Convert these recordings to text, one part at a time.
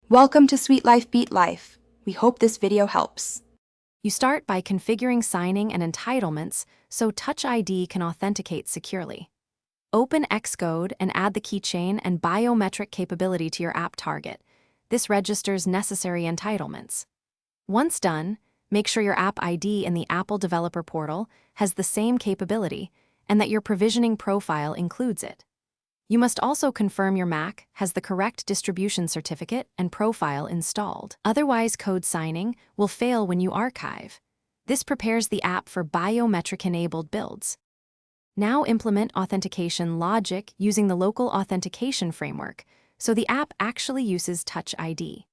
Welcome to Sweet Life Beat Life. We hope this video helps. You start by configuring signing and entitlements so Touch ID can authenticate securely. Open Xcode and add the keychain and biometric capability to your app target. This registers necessary entitlements. Once done, make sure your app ID in the Apple Developer Portal has the same capability and that your provisioning profile includes it. You must also confirm your Mac has the correct distribution certificate and profile installed. Otherwise, code signing will fail when you archive. This prepares the app for biometric-enabled builds. Now implement authentication logic using the local authentication framework, so the app actually uses Touch ID.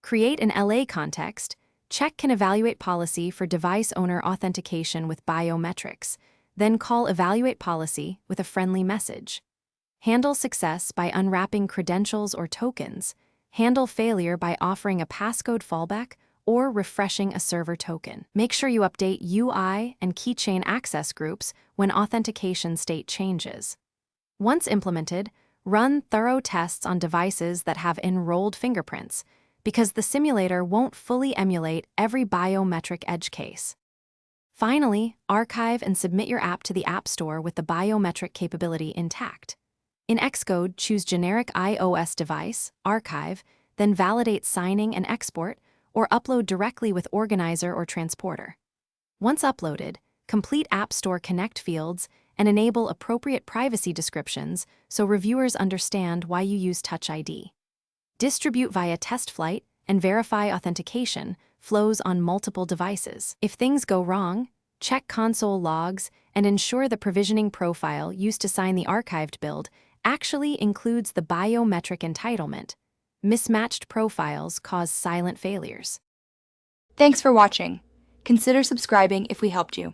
Create an LA context. Check can evaluate policy for device owner authentication with biometrics. Then call evaluate policy with a friendly message. Handle success by unwrapping credentials or tokens. Handle failure by offering a passcode fallback or refreshing a server token. Make sure you update UI and keychain access groups when authentication state changes. Once implemented, run thorough tests on devices that have enrolled fingerprints, because the simulator won't fully emulate every biometric edge case. Finally, archive and submit your app to the App Store with the biometric capability intact. In Xcode, choose generic iOS device, archive, then validate signing and export, or upload directly with organizer or transporter. Once uploaded, complete App Store Connect fields and enable appropriate privacy descriptions so reviewers understand why you use Touch ID. Distribute via test flight and verify authentication flows on multiple devices. If things go wrong, check console logs and ensure the provisioning profile used to sign the archived build actually includes the biometric entitlement. Mismatched profiles cause silent failures. Thanks for watching. Consider subscribing if we helped you.